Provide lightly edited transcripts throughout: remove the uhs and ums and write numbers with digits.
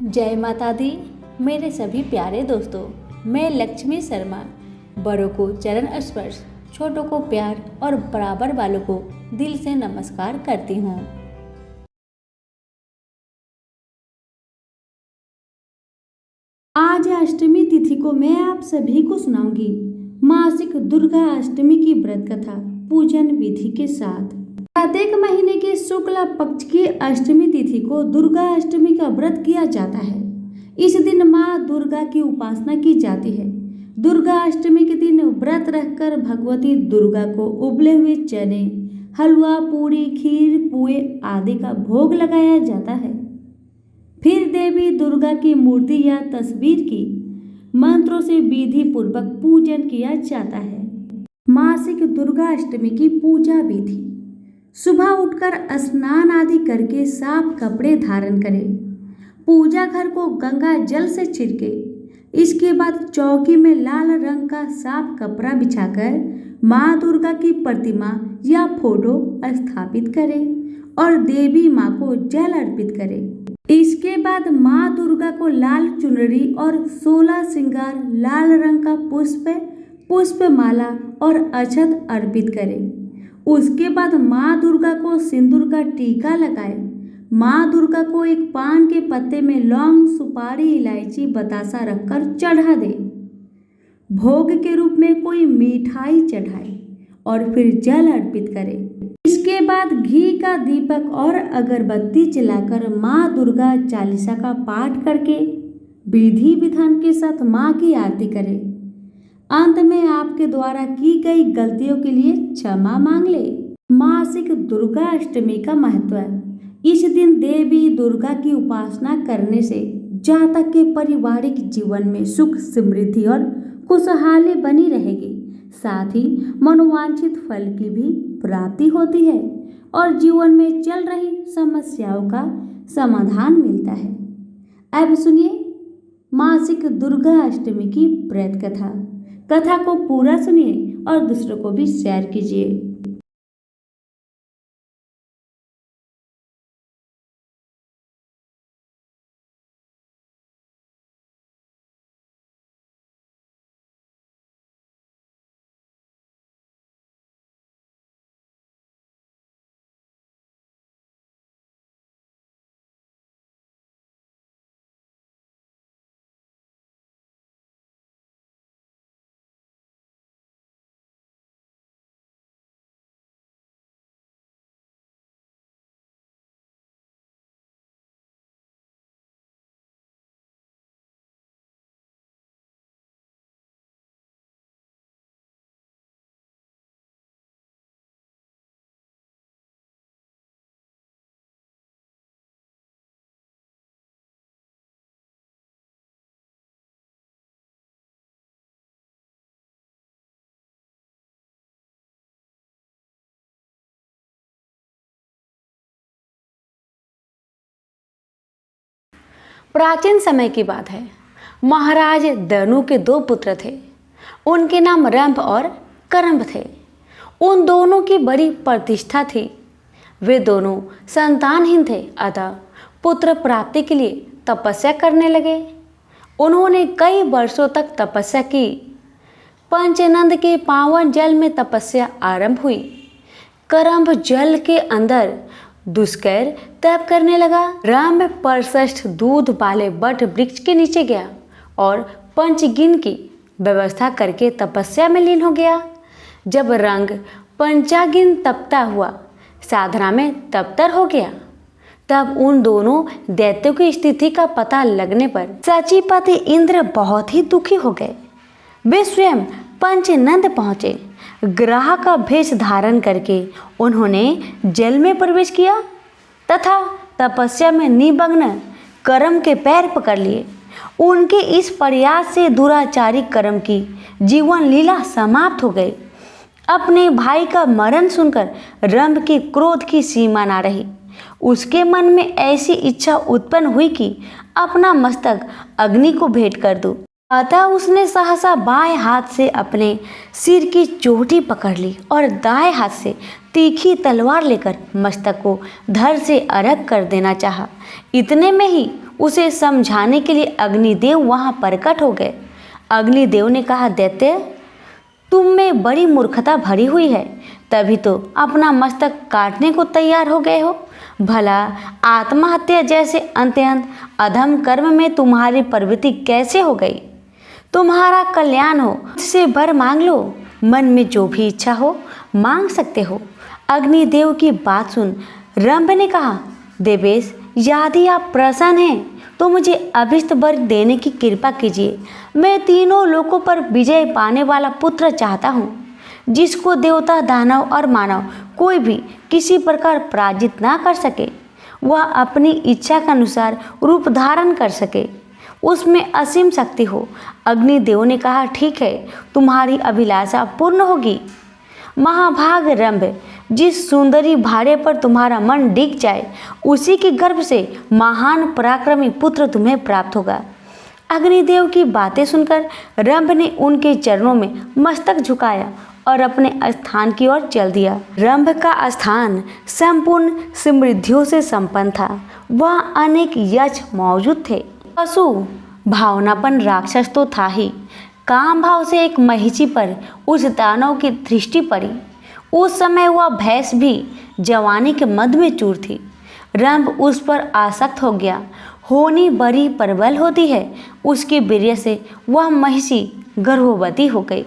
जय माता दी। मेरे सभी प्यारे दोस्तों, मैं लक्ष्मी शर्मा बड़ों को चरण स्पर्श, छोटों को प्यार और बराबर वालों को दिल से नमस्कार करती हूँ। आज अष्टमी तिथि को मैं आप सभी को सुनाऊंगी मासिक दुर्गा अष्टमी की व्रत कथा पूजन विधि के साथ। प्रत्येक महीने के शुक्ल पक्ष की अष्टमी तिथि को दुर्गा अष्टमी का व्रत किया जाता है। इस दिन माँ दुर्गा की उपासना की जाती है। दुर्गा अष्टमी के दिन व्रत रखकर भगवती दुर्गा को उबले हुए चने, हलवा, पूरी, खीर, पुए आदि का भोग लगाया जाता है। फिर देवी दुर्गा की मूर्ति या तस्वीर की मंत्रों से विधि पूर्वक पूजन किया जाता है। मासिक दुर्गा अष्टमी की पूजा विधि। सुबह उठकर स्नान आदि करके साफ कपड़े धारण करें। पूजा घर को गंगा जल से छिड़के। इसके बाद चौकी में लाल रंग का साफ कपड़ा बिछाकर माँ दुर्गा की प्रतिमा या फोटो स्थापित करें और देवी माँ को जल अर्पित करें। इसके बाद माँ दुर्गा को लाल चुनरी और 16 श्रृंगार लाल रंग का पुष्पमाला और अक्षत अर्पित करें। उसके बाद माँ दुर्गा को सिंदूर का टीका लगाएं। माँ दुर्गा को एक पान के पत्ते में लौंग, सुपारी, इलायची, बतासा रखकर चढ़ा दे। भोग के रूप में कोई मिठाई चढ़ाए और फिर जल अर्पित करें। इसके बाद घी का दीपक और अगरबत्ती जलाकर माँ दुर्गा चालीसा का पाठ करके विधि विधान के साथ माँ की आरती करें। अंत में आपके द्वारा की गई गलतियों के लिए क्षमा मांग ले। मासिक दुर्गा अष्टमी का महत्व है। इस दिन देवी दुर्गा की उपासना करने से जातक के पारिवारिक जीवन में सुख, समृद्धि और खुशहाली बनी रहेगी। साथ ही मनोवांछित फल की भी प्राप्ति होती है और जीवन में चल रही समस्याओं का समाधान मिलता है। अब सुनिए मासिक दुर्गा अष्टमी की व्रत कथा। कथा को पूरा सुनिए और दूसरों को भी शेयर कीजिए। प्राचीन समय की बात है। महाराज दनु के 2 पुत्र थे। उनके नाम रंभ और करम्भ थे। उन दोनों की बड़ी प्रतिष्ठा थी। वे दोनों संतानहीन थे, अतः पुत्र प्राप्ति के लिए तपस्या करने लगे। उन्होंने कई वर्षों तक तपस्या की। पंचनंद के पावन जल में तपस्या आरंभ हुई। करम्भ जल के अंदर दुष्कर तप करने लगा। रंभ परश्रेष्ठ दूध वाले बट वृक्ष के नीचे गया और पंचगिन की व्यवस्था करके तपस्या में लीन हो गया। जब रंग पंचागिन तपता हुआ साधना में तप्तर हो गया, तब उन दोनों दैत्यों की स्थिति का पता लगने पर सचिपति इंद्र बहुत ही दुखी हो गए। वे स्वयं पंचनंद पहुँचे। ग्राह का भेष धारण करके उन्होंने जल में प्रवेश किया तथा तपस्या में निमग्न करम के पैर पकड़ लिए। उनके इस प्रयास से दुराचारी करम की जीवन लीला समाप्त हो गई। अपने भाई का मरण सुनकर रंभ की क्रोध की सीमा ना रही। उसके मन में ऐसी इच्छा उत्पन्न हुई कि अपना मस्तक अग्नि को भेंट कर दूं। अतः उसने सहसा बाएं हाथ से अपने सिर की चोटी पकड़ ली और दाएं हाथ से तीखी तलवार लेकर मस्तक को धड़ से अलग कर देना चाहा। इतने में ही उसे समझाने के लिए अग्निदेव वहां प्रकट हो गए। अग्निदेव ने कहा, दैत्य, तुम में बड़ी मूर्खता भरी हुई है, तभी तो अपना मस्तक काटने को तैयार हो गए हो। भला आत्महत्या जैसे अत्यंत अधम कर्म में तुम्हारी प्रवृत्ति कैसे हो गई? तुम्हारा कल्याण हो, इससे वर मांग लो, मन में जो भी इच्छा हो मांग सकते हो। अग्निदेव की बात सुन रंभ ने कहा, देवेश, यदि आप प्रसन्न हैं तो मुझे अभिष्ट वर देने की कृपा कीजिए। मैं तीनों लोकों पर विजय पाने वाला पुत्र चाहता हूँ, जिसको देवता, दानव और मानव कोई भी किसी प्रकार पराजित ना कर सके। वह अपनी इच्छा के अनुसार रूप धारण कर सके, उसमें असीम शक्ति हो। अग्निदेव ने कहा, ठीक है, तुम्हारी अभिलाषा पूर्ण होगी। महाभाग रंभ, जिस सुंदरी भार्य पर तुम्हारा मन डिग जाए, उसी के गर्भ से महान पराक्रमी पुत्र तुम्हें प्राप्त होगा। अग्निदेव की बातें सुनकर रंभ ने उनके चरणों में मस्तक झुकाया और अपने स्थान की ओर चल दिया। रंभ का स्थान संपूर्ण समृद्धियों से संपन्न था। वह अनेक यक्ष मौजूद थे। पशु भावनापन राक्षस तो था ही, काम भाव से एक महिषी पर उस दानव की दृष्टि पड़ी। उस समय वह भैंस भी जवानी के मद में चूर थी। रंभ उस पर आसक्त हो गया। होनी बड़ी प्रबल होती है, उसके वीर्य से वह महिषी गर्भवती हो गई।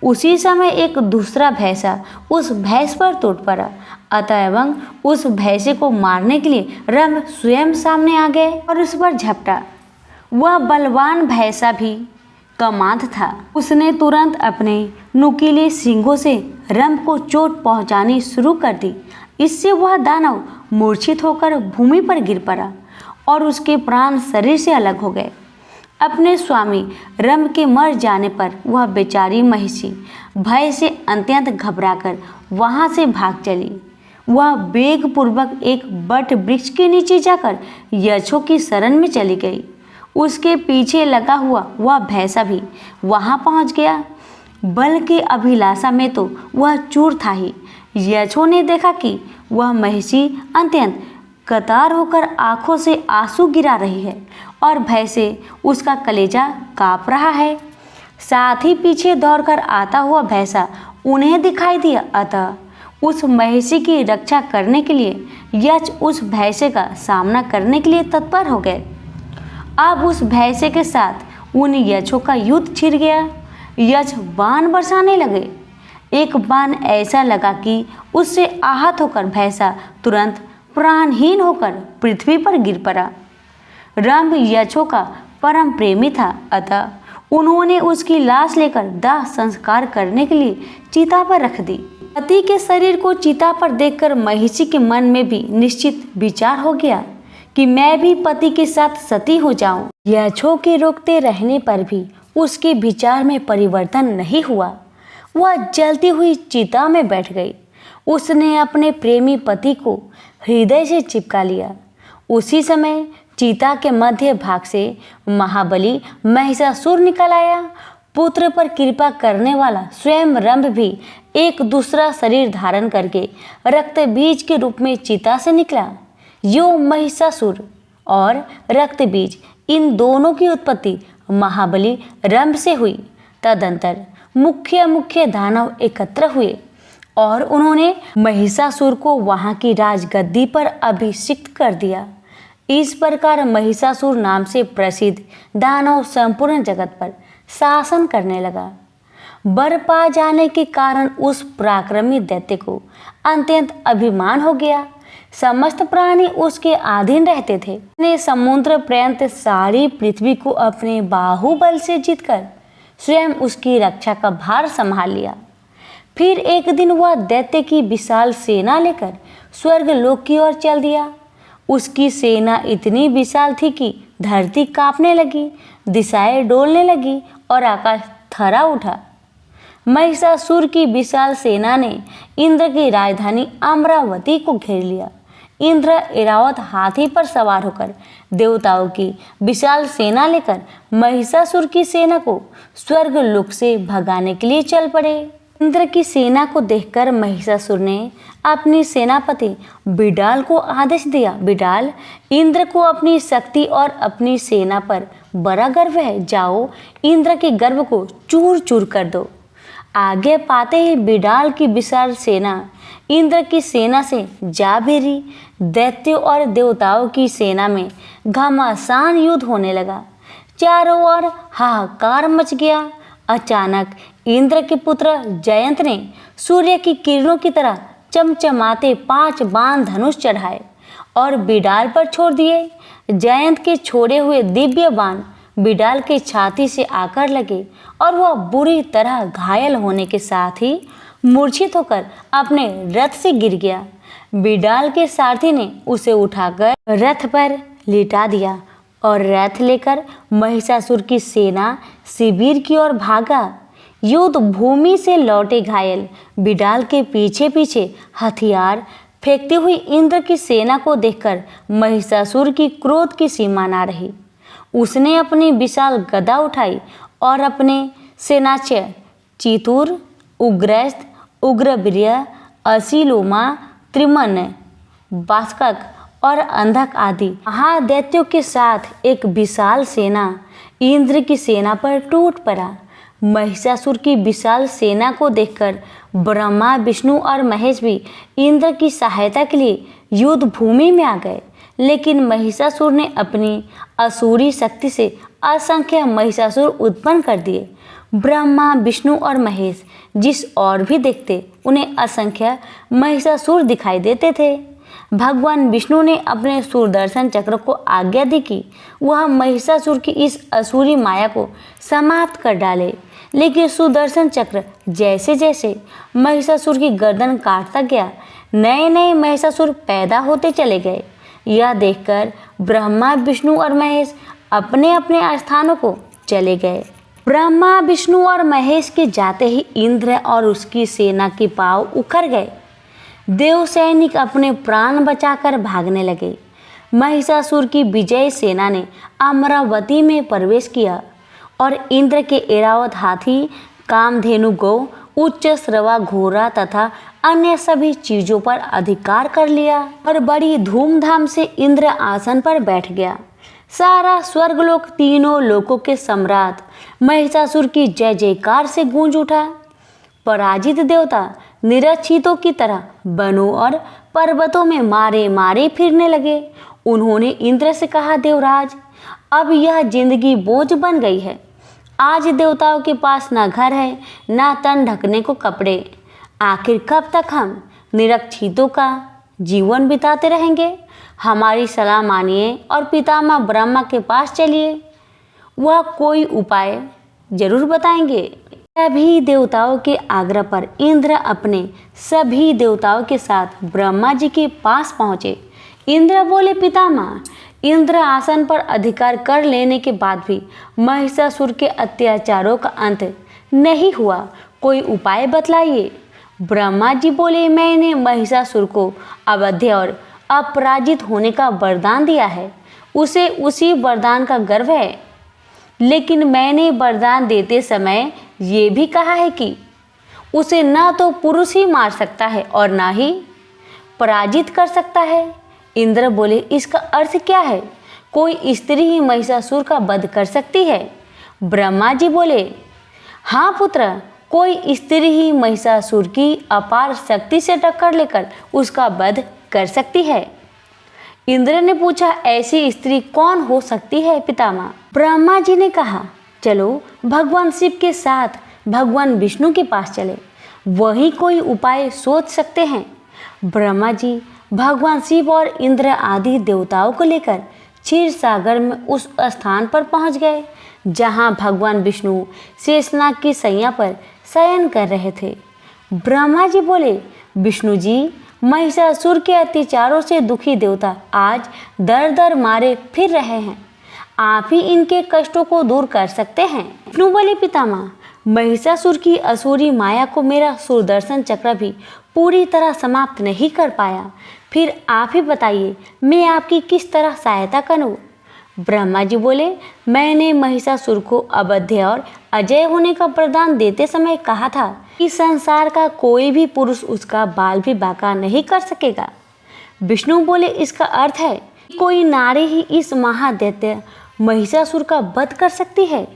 उसी समय एक दूसरा भैंसा उस भैंस पर टूट पड़ा। अतएव उस भैंसे को मारने के लिए रंभ स्वयं सामने आ गए और उस पर झपटा। वह बलवान भैंसा भी कमांध था। उसने तुरंत अपने नुकीले सींगों से रंभ को चोट पहुंचानी शुरू कर दी। इससे वह दानव मूर्छित होकर भूमि पर गिर पड़ा और उसके प्राण शरीर से अलग हो गए। अपने स्वामी रंभ के मर जाने पर वह बेचारी महिषी भय से अत्यंत घबराकर वहां से भाग चली। वह वेगपूर्वक एक बट वृक्ष के नीचे जाकर यक्षों की शरण में चली गई। उसके पीछे लगा हुआ वह भैंसा भी वहां पहुंच गया। बल की अभिलाषा में तो वह चूर था ही। यक्षों ने देखा कि वह महिषी अत्यंत कतार होकर आंखों से आंसू गिरा रही है और भय से उसका कलेजा कांप रहा है। साथ ही पीछे दौड़कर आता हुआ भैंसा उन्हें दिखाई दिया। अतः उस महिषी की रक्षा करने के लिए यक्ष उस भैंसे का सामना करने के लिए तत्पर हो गए। अब उस भैंसे के साथ उन यक्षों का युद्ध छिड़ गया। यक्ष बाण बरसाने लगे। एक बाण ऐसा लगा कि उससे आहत होकर भैंसा तुरंत प्राणहीन होकर पृथ्वी पर गिर पड़ा। रंभ यक्षों का परम प्रेमी था, अतः उन्होंने उसकी लाश लेकर दाह संस्कार करने के लिए चिता पर रख दी। पति के शरीर को चिता पर देखकर महिषी के मन में भी निश्चित विचार हो गया कि मैं भी पति के साथ सती हो जाऊं। यक्षों के रोकते रहने पर भी उसके विचार में परिवर्तन नहीं हुआ। वह जलती हुई चिता में बैठ गई। उसने अपने प्रेमी पति को हृदय से चिपका लिया। उसी समय चिता के मध्य भाग से महाबली महिषासुर निकल आया। पुत्र पर कृपा करने वाला स्वयं रंभ भी एक दूसरा शरीर धारण करके रक्त बीज के रूप में चिता से निकला। यो महिषासुर और रक्त बीज, इन दोनों की उत्पत्ति महाबली रंभ से हुई। तदंतर मुख्य दानव एकत्र हुए और उन्होंने महिषासुर को वहां की राजगद्दी पर अभिषिक्त कर दिया। इस प्रकार महिषासुर नाम से प्रसिद्ध दानव संपूर्ण जगत पर शासन करने लगा। वर पा जाने के कारण उस पराक्रमी दैत्य को अत्यंत अभिमान हो गया। समस्त प्राणी उसके अधीन रहते थे। उसने समुद्र पर्यंत सारी पृथ्वी को अपने बाहुबल से जीतकर स्वयं उसकी रक्षा का भार संभाल लिया। फिर एक दिन वह दैत्य की विशाल सेना लेकर स्वर्ग लोक की ओर चल दिया। उसकी सेना इतनी विशाल थी कि धरती कांपने लगी, दिशाएं डोलने लगी और आकाश थरा उठा। महिषासुर की विशाल सेना ने इंद्र की राजधानी अमरावती को घेर लिया। इंद्र ऐरावत हाथी पर सवार होकर देवताओं की विशाल सेना लेकर महिषासुर की सेना को स्वर्ग लोक से भगाने के लिए चल पड़े। इंद्र की सेना को देखकर महिषासुर ने अपने सेनापति बिडाल को आदेश दिया, बिडाल, इंद्र को अपनी शक्ति और अपनी सेना पर बड़ा गर्व है, जाओ इंद्र के गर्व को चूर चूर कर दो। आगे पाते ही बिडाल की विशाल सेना इंद्र की सेना से जा भिड़ी। दैत्यों और देवताओं की सेना में घमासान युद्ध होने लगा। चारों ओर हाहाकार मच गया। अचानक इंद्र के पुत्र जयंत ने सूर्य की किरणों की तरह चमचमाते 5 बाण धनुष चढ़ाए और बिडाल पर छोड़ दिए। जयंत के छोड़े हुए दिव्य बाण बिडाल के छाती से आकर लगे और वह बुरी तरह घायल होने के साथ ही मूर्छित होकर अपने रथ से गिर गया। बिडाल के सारथी ने उसे उठाकर रथ पर लिटा दिया और रथ लेकर महिषासुर की सेना शिविर की ओर भागा। युद्ध भूमि से लौटे घायल बिडाल के पीछे पीछे हथियार फेंकती हुई इंद्र की सेना को देखकर महिषासुर की क्रोध की सीमा ना रही। उसने अपनी विशाल गदा उठाई और अपने सेनाध्यक्ष चितुर, उग्रस्त, उग्रवीर्य, असीलोमा, त्रिमन, बास्कक और अंधक आदि महादैत्यों के साथ एक विशाल सेना इंद्र की सेना पर टूट पड़ा। महिषासुर की विशाल सेना को देखकर ब्रह्मा, विष्णु और महेश भी इंद्र की सहायता के लिए युद्ध भूमि में आ गए। लेकिन महिषासुर ने अपनी असुरी शक्ति से असंख्य महिषासुर उत्पन्न कर दिए। ब्रह्मा, विष्णु और महेश जिस और भी देखते उन्हें असंख्य महिषासुर दिखाई देते थे। भगवान विष्णु ने अपने सुदर्शन चक्र को आज्ञा दी कि वह महिषासुर की इस असुरी माया को समाप्त कर डाले। लेकिन सुदर्शन चक्र जैसे जैसे महिषासुर की गर्दन काटता गया, नए नए महिषासुर पैदा होते चले गए। यह देखकर ब्रह्मा, विष्णु और महेश अपने अपने स्थानों को चले गए। ब्रह्मा, विष्णु और महेश के जाते ही इंद्र और उसकी सेना के पांव उखड़ गए। देव सैनिक अपने प्राण बचाकर भागने लगे। महिषासुर की विजय सेना ने अमरावती में प्रवेश किया और इंद्र के ऐरावत हाथी, कामधेनु गौ, उच्च श्रवा घोड़ा तथा अन्य सभी चीजों पर अधिकार कर लिया और बड़ी धूमधाम से इंद्र आसन पर बैठ गया। सारा स्वर्गलोक, तीनों लोकों के सम्राट महिषासुर की जय जयकार से गूंज उठा। पराजित देवता निरक्षितों की तरह वनों और पर्वतों में मारे मारे फिरने लगे। उन्होंने इंद्र से कहा, देवराज, अब यह जिंदगी बोझ बन गई है। आज देवताओं के पास ना घर है, ना तन ढकने को कपड़े। आखिर कब तक हम निरक्षितों का जीवन बिताते रहेंगे? हमारी सलाह मानिए और पितामह ब्रह्मा के पास चलिए, वह कोई उपाय जरूर बताएंगे। सभी देवताओं के आग्रह पर इंद्र अपने सभी देवताओं के साथ ब्रह्मा जी के पास पहुँचे। इंद्र बोले, पितामह, इंद्र आसन पर अधिकार कर लेने के बाद भी महिषासुर के अत्याचारों का अंत नहीं हुआ, कोई उपाय बतलाइए। ब्रह्मा जी बोले, मैंने महिषासुर को अवध्य और अपराजित होने का वरदान दिया है। उसे उसी वरदान का गर्व है, लेकिन मैंने वरदान देते समय ये भी कहा है कि उसे ना तो पुरुष ही मार सकता है और ना ही पराजित कर सकता है। इंद्र बोले, इसका अर्थ क्या है? कोई स्त्री ही महिषासुर का वध कर सकती है? ब्रह्मा जी बोले, हाँ पुत्र, कोई स्त्री ही महिषासुर की अपार शक्ति से टक्कर लेकर उसका वध कर सकती है। इंद्र ने पूछा, ऐसी स्त्री कौन हो सकती है पितामह? ब्रह्मा जी ने कहा, चलो भगवान शिव के साथ भगवान विष्णु के पास चले, वही कोई उपाय सोच सकते हैं। ब्रह्मा जी भगवान शिव और इंद्र आदि देवताओं को लेकर क्षीर सागर में उस स्थान पर पहुंच गए जहां भगवान विष्णु शेषनाग की सैया पर शयन कर रहे थे। ब्रह्मा जी बोले, विष्णु जी, महिषासुर के अत्याचारों से दुखी देवता आज दर दर मारे फिर रहे हैं, आप ही इनके कष्टों को दूर कर सकते हैं। विष्णु बोले, पितामह, महिषासुर की असुरी माया को मेरा सुदर्शन चक्र भी पूरी तरह समाप्त नहीं कर पाया, फिर आप ही बताइए मैं आपकी किस तरह सहायता करूं? ब्रह्मा जी बोले, मैंने महिषासुर को अवध्य और अजय होने का वरदान देते समय कहा था इस संसार का कोई भी पुरुष उसका बाल भी बांका नहीं कर सकेगा। विष्णु बोले, इसका अर्थ है कोई नारी ही इस महादैत्य महिषासुर का वध कर सकती है।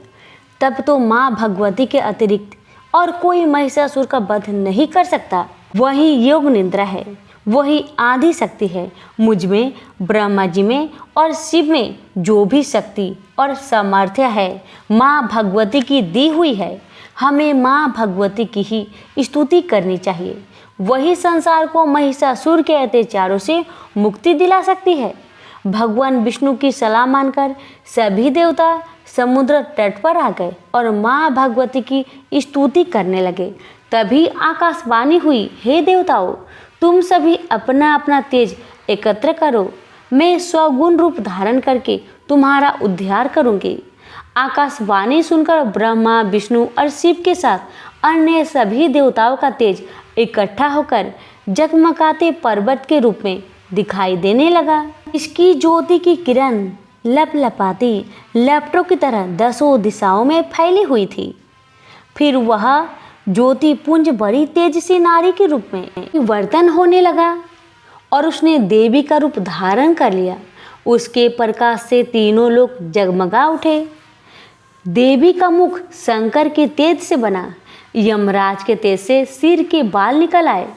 तब तो माँ भगवती के अतिरिक्त और कोई महिषासुर का वध नहीं कर सकता। वही योग निद्रा है, वही आदि शक्ति है। मुझ में, ब्रह्मा जी में और शिव में जो भी शक्ति और सामर्थ्य है माँ भगवती की दी हुई है। हमें माँ भगवती की ही स्तुति करनी चाहिए। वही संसार को महिषासुर के अत्याचारों से मुक्ति दिला सकती है। भगवान विष्णु की सलाह मानकर सभी देवता समुद्र तट पर आ गए और माँ भगवती की स्तुति करने लगे। तभी आकाशवाणी हुई, हे देवताओं, तुम सभी अपना अपना तेज एकत्र करो, मैं स्वगुण रूप धारण करके तुम्हारा उद्धार करूंगी। आकाशवाणी सुनकर ब्रह्मा, विष्णु और शिव के साथ अन्य सभी देवताओं का तेज इकट्ठा होकर जगमगाते पर्वत के रूप में दिखाई देने लगा। इसकी ज्योति की किरण लपलपाती लपटों की तरह दसों दिशाओं में फैली हुई थी। फिर वह ज्योति पुंज बड़ी तेज से नारी के रूप में वर्तन होने लगा और उसने देवी का रूप धारण कर लिया। उसके प्रकाश से तीनों लोग जगमगा उठे। देवी का मुख शंकर के तेज से बना, यमराज के तेज से सिर के बाल निकल आए,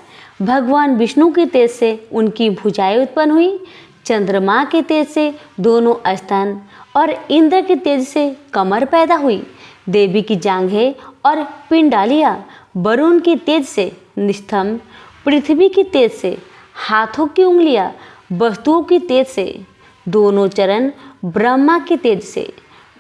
भगवान विष्णु के तेज से उनकी भुजाएं उत्पन्न हुई, चंद्रमा के तेज से दोनों स्तन और इंद्र के तेज से कमर पैदा हुई। देवी की जांघें और पिंडालियाँ वरुण की तेज से निस्तंभ, पृथ्वी की तेज से हाथों की उंगलियाँ, वस्तुओं की तेज से दोनों चरण, ब्रह्मा की तेज से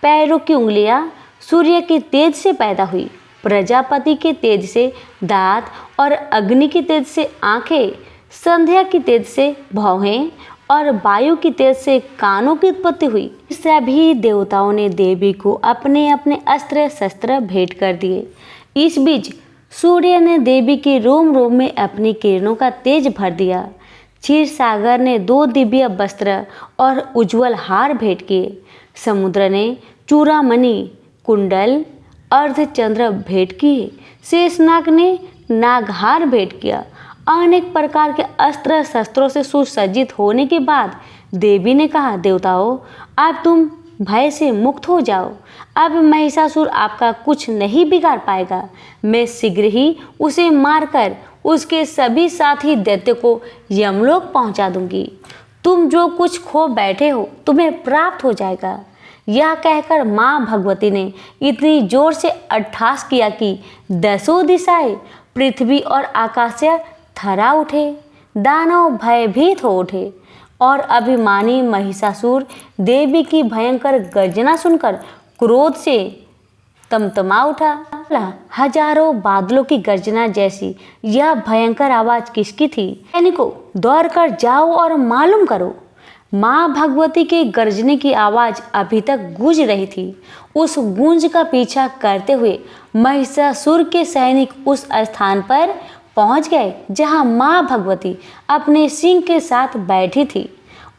पैरों की उंगलियाँ सूर्य के तेज से पैदा हुई, प्रजापति के तेज से दांत और अग्नि की तेज से आंखें, संध्या की तेज से भौहें और वायु की तेज से कानों की उत्पत्ति हुई। सभी देवताओं ने देवी को अपने अपने अस्त्र शस्त्र भेंट कर दिए। इस बीच सूर्य ने देवी के रोम रोम में अपनी किरणों का तेज भर दिया। क्षीर सागर ने 2 दिव्य वस्त्र और उज्जवल हार भेंट किए। समुद्र ने चूड़ामणि, कुंडल, अर्धचंद्र भेंट किए। शेषनाग ने नागहार भेंट किया। अनेक प्रकार के अस्त्र शस्त्रों से सुसज्जित होने के बाद देवी ने कहा, देवताओं, अब तुम भय से मुक्त हो जाओ। अब महिषासुर आपका कुछ नहीं बिगाड़ पाएगा। मैं शीघ्र ही उसे मारकर उसके सभी साथी दैत्य को यमलोक पहुंचा दूंगी। तुम जो कुछ खो बैठे हो तुम्हें प्राप्त हो जाएगा। यह कहकर माँ भगवती ने इतनी जोर से अट्टहास किया कि 10 दिशाएं, पृथ्वी और आकाश से थर्रा उठे। दानव भयभीत हो उठे और अभिमानी महिषासुर देवी की भयंकर गर्जना सुनकर क्रोध से तमतमा उठा। हजारों बादलों की गर्जना जैसी यह भयंकर आवाज किसकी थी? सैनिकों, दौड़कर जाओ और मालूम करो। माँ भगवती के गर्जने की आवाज अभी तक गूंज रही थी। उस गूंज का पीछा करते हुए महिषासुर के सैनिक उस स्थान पर पहुंच गए जहां माँ भगवती अपने सिंह के साथ बैठी थी।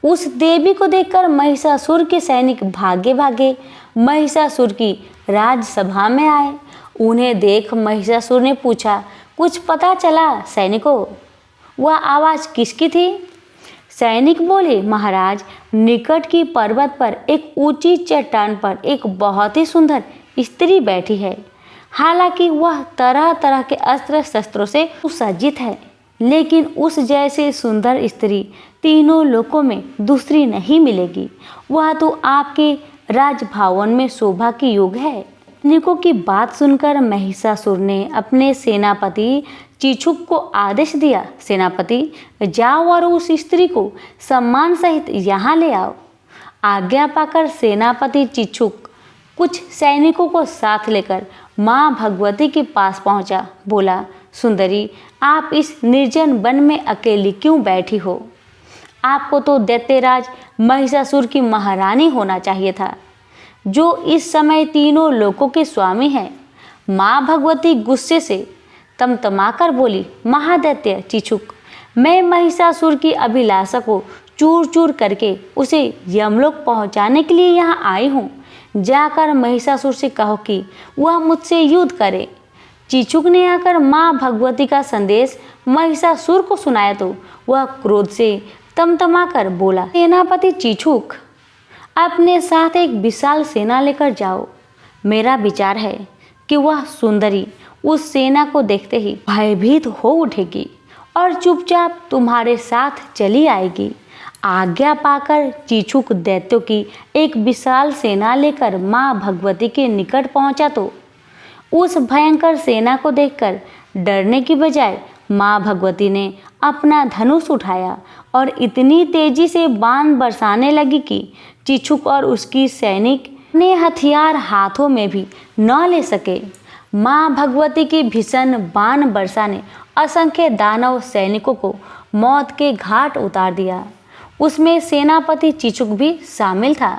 उस देवी को देखकर महिषासुर के सैनिक भागे भागे महिषासुर की राजसभा में आए। उन्हें देख महिषासुर ने पूछा, कुछ पता चला सैनिकों? वह आवाज़ किसकी थी? सैनिक बोले, महाराज, निकट की पर्वत पर एक ऊंची चट्टान पर एक बहुत ही सुंदर स्त्री बैठी है। हालांकि वह तरह तरह के अस्त्र शस्त्रों से सुसज्जित है, लेकिन उस जैसे सुंदर स्त्री तीनों लोकों में दूसरी नहीं मिलेगी। वह तो आपके राजभवन में शोभा की योग है। सैनिकों की बात सुनकर महिषासुर ने अपने सेनापति चिछुक को आदेश दिया, सेनापति, जाओ और उस स्त्री को सम्मान सहित यहाँ ले आओ। आज्ञा पाकर सेनापति चिछुक कुछ सैनिकों को साथ लेकर माँ भगवती के पास पहुँचा। बोला, सुंदरी, आप इस निर्जन वन में अकेली क्यों बैठी हो? आपको तो दैत्यराज महिषासुर की महारानी होना चाहिए था, जो इस समय तीनों लोकों के स्वामी हैं। माँ भगवती गुस्से से तमतमाकर बोली, महादैत्य चिछुक, मैं महिषासुर की अभिलाषा को चूर चूर करके उसे यमलोक पहुंचाने के लिए यहाँ आई हूँ। जाकर महिषासुर से कहो कि वह मुझसे युद्ध करे। चीचुक ने आकर माँ भगवती का संदेश महिषासुर को सुनाया तो वह क्रोध से तमतमाकर बोला, सेनापति चीचुक, अपने साथ एक विशाल सेना लेकर जाओ। मेरा विचार है कि वह सुंदरी उस सेना को देखते ही भयभीत हो उठेगी और चुपचाप तुम्हारे साथ चली आएगी। आज्ञा पाकर चीचुक दैत्यों की एक विशाल सेना लेकर माँ भगवती के निकट पहुंचा तो उस भयंकर सेना को देखकर डरने की बजाय माँ भगवती ने अपना धनुष उठाया और इतनी तेजी से बाण बरसाने लगी कि चीचुक और उसकी सैनिक ने हथियार हाथों में भी न ले सके। माँ भगवती की भीषण बाण बरसा ने असंख्य दानव सैनिकों को मौत के घाट उतार दिया। उसमें सेनापति चीचुक भी शामिल था।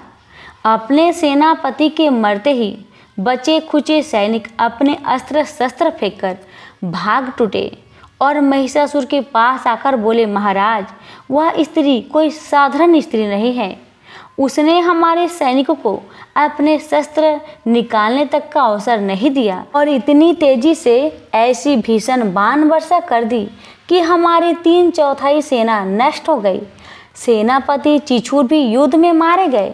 अपने सेनापति के मरते ही बचे खुचे सैनिक अपने अस्त्र शस्त्र फेंककर भाग टूटे और महिषासुर के पास आकर बोले, महाराज, वह स्त्री कोई साधारण स्त्री नहीं है। उसने हमारे सैनिकों को अपने शस्त्र निकालने तक का अवसर नहीं दिया और इतनी तेजी से ऐसी भीषण बाण वर्षा कर दी कि हमारी 3/4 सेना नष्ट हो गई। सेनापति चीचुर भी युद्ध में मारे गए।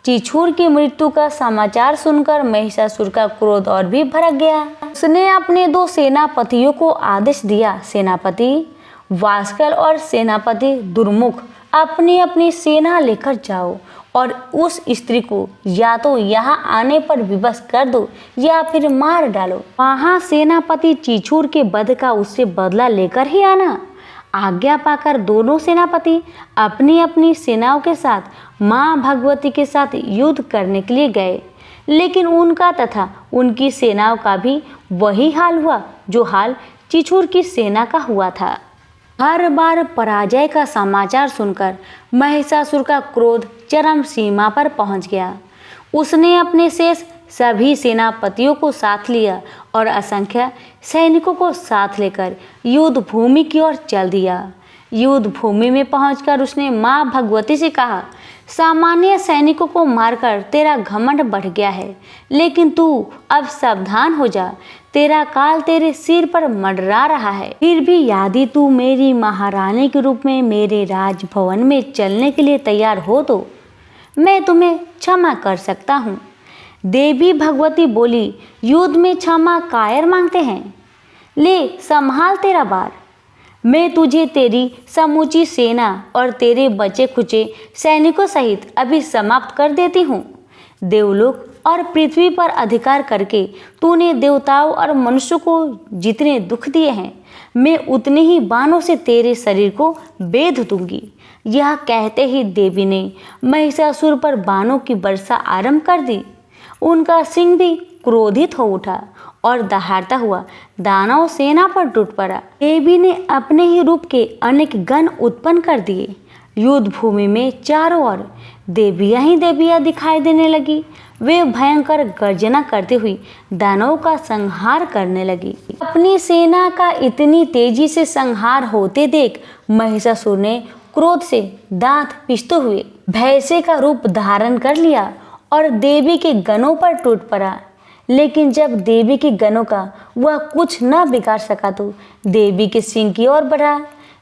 चीचुर की मृत्यु का समाचार सुनकर महिषासुर का क्रोध और भी भड़क गया। उसने अपने 2 सेनापतियों को आदेश दिया, सेनापति वास्कल और सेनापति दुर्मुख, अपनी अपनी सेना लेकर जाओ और उस स्त्री को या तो यहाँ आने पर विवश कर दो या फिर मार डालो। वहाँ सेनापति चीचुर के वध का उससे बदला लेकर ही आना। आज्ञा पाकर दोनों सेनापति अपनी अपनी सेनाओं के साथ माँ भगवती के साथ युद्ध करने के लिए गए, लेकिन उनका तथा उनकी सेनाओं का भी वही हाल हुआ जो हाल चीचुर की सेना का हुआ था। हर बार पराजय का समाचार सुनकर महिषासुर का क्रोध चरम सीमा पर पहुंच गया। उसने अपने शेष सभी सेनापतियों को साथ लिया और असंख्य सैनिकों को साथ लेकर युद्ध भूमि की ओर चल दिया। युद्ध भूमि में पहुंचकर उसने माँ भगवती से कहा, सामान्य सैनिकों को मारकर तेरा घमंड बढ़ गया है, लेकिन तू अब सावधान हो जा। तेरा काल तेरे सिर पर मंडरा रहा है। फिर भी यदि तू मेरी महारानी के रूप में मेरे राजभवन में चलने के लिए तैयार हो तो मैं तुम्हें क्षमा कर सकता हूँ। देवी भगवती बोली, युद्ध में क्षमा कायर मांगते हैं? ले संभाल तेरा बार। मैं तुझे तेरी समूची सेना और तेरे बचे खुचे सैनिकों सहित अभी समाप्त कर देती हूँ। देवलोक और पृथ्वी पर अधिकार करके तूने देवताओं और मनुष्यों को जितने दुख दिए हैं, मैं उतने ही बाणों से तेरे शरीर को बेध दूंगी। यह कहते ही देवी ने महिषासुर पर बाणों की वर्षा आरंभ कर दी। उनका सिंह भी क्रोधित हो उठा और दहाड़ता हुआ दानव सेना पर टूट पड़ा। देवी ने अपने ही रूप के अनेक गण उत्पन्न कर दिए। युद्ध भूमि में चारों ओर देवियां ही देवियां दिखाई देने लगी। वे भयंकर गर्जना करती हुई दानवों का संहार करने लगी। अपनी सेना का इतनी तेजी से संहार होते देख महिषासुर ने क्रोध से दांत पिसते हुए भैंसे का रूप धारण कर लिया और देवी के गणों पर टूट पड़ा। लेकिन जब देवी के गणों का वह कुछ न बिगाड़ सका तो देवी के सिंह की ओर बढ़ा।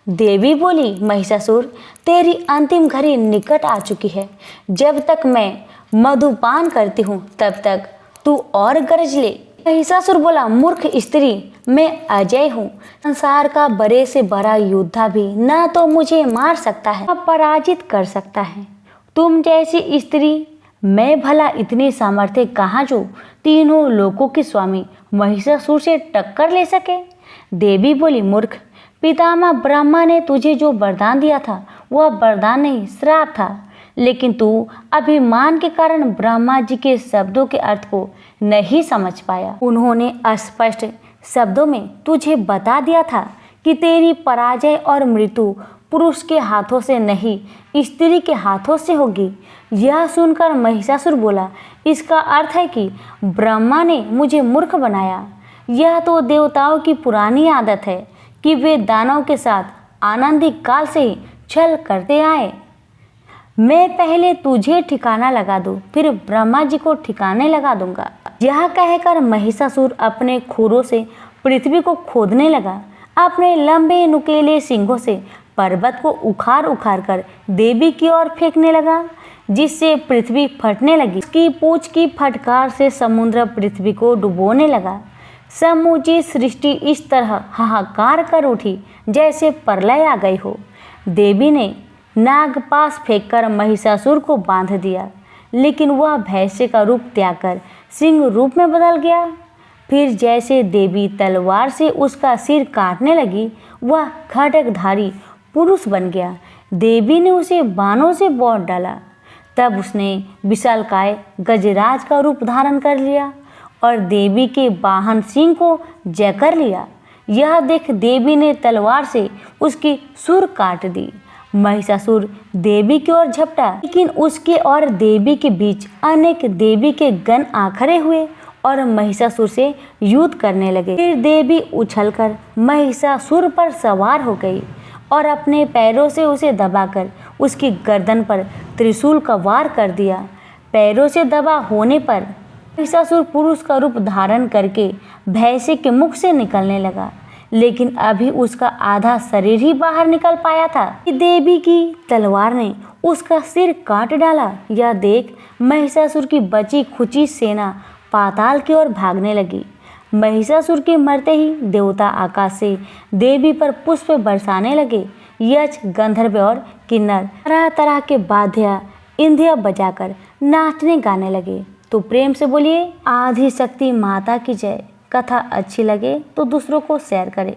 देवी बोली, महिषासुर, तेरी अंतिम घड़ी निकट आ चुकी है। जब तक मैं मधुपान करती हूँ तब तक तू और गरज ले। महिषासुर बोला, मूर्ख स्त्री, मैं अजय हूँ। संसार का बड़े से बड़ा योद्धा भी न तो मुझे मार सकता है न पराजित कर सकता है। तुम जैसी स्त्री मैं भला इतनी सामर्थ्य कहाँ जो तीनों लोकों के स्वामी महिषासुर से टक्कर ले सके। देवी बोली, मूर्ख, पितामह ब्रह्मा ने तुझे जो वरदान दिया था वह वरदान नहीं श्राप था, लेकिन तू अभिमान के कारण ब्रह्मा जी के शब्दों के अर्थ को नहीं समझ पाया। उन्होंने स्पष्ट शब्दों में तुझे बता दिया था कि तेरी पराजय और मृत्यु पुरुष के हाथों से नहीं स्त्री के हाथों से होगी। यह सुनकर महिषासुर बोला, इसका अर्थ है कि ब्रह्मा ने मुझे मूर्ख बनाया। यह तो देवताओं की पुरानी आदत है कि वे दानव के साथ आनंदी काल से ही छल करते आए। मैं पहले तुझे ठिकाना लगा दूं, फिर ब्रह्मा जी को ठिकाने लगा दूंगा। यह कहकर महिषासुर अपने खुरों से पृथ्वी को खोदने लगा। अपने लंबे नुकीले सींगों से पर्वत को उखाड़ उखाड़ कर देवी की ओर फेंकने लगा, जिससे पृथ्वी फटने लगी। उसकी पूंछ की फटकार से समुद्र पृथ्वी को डुबोने लगा। समूची सृष्टि इस तरह हाहाकार कर उठी जैसे प्रलय आ गई हो। देवी ने नागपाश फेंककर महिषासुर को बांध दिया, लेकिन वह भैंसे का रूप त्याग कर सिंह रूप में बदल गया। फिर जैसे देवी तलवार से उसका सिर काटने लगी, वह खड्गधारी पुरुष बन गया। देवी ने उसे बाणों से बांध डाला। तब उसने विशालकाय गजराज का रूप धारण कर लिया और देवी के वाहन सिंह को जय कर लिया। यह देख देवी ने तलवार से उसकी सुर काट दी। महिषासुर देवी की ओर झपटा, लेकिन उसके और देवी के बीच अनेक देवी के गण आ खड़े हुए और महिषासुर से युद्ध करने लगे। फिर देवी उछलकर महिषासुर पर सवार हो गई और अपने पैरों से उसे दबाकर उसकी गर्दन पर त्रिशूल का वार कर दिया। पैरों से दबा होने पर महिषासुर पुरुष का रूप धारण करके भैंसे के मुख से निकलने लगा, लेकिन अभी उसका आधा शरीर ही बाहर निकल पाया था। देवी की तलवार ने उसका सिर काट डाला। यह देख महिषासुर की बची खुची सेना पाताल की ओर भागने लगी। महिषासुर के मरते ही देवता आकाश से देवी पर पुष्प बरसाने लगे। यक्ष, गंधर्व और किन्नर तरह तरह के वाद्य इंद्रिय बजाकर नाचने गाने लगे। तो प्रेम से बोलिए आदि शक्ति माता की जय। कथा अच्छी लगे तो दूसरों को शेयर करें।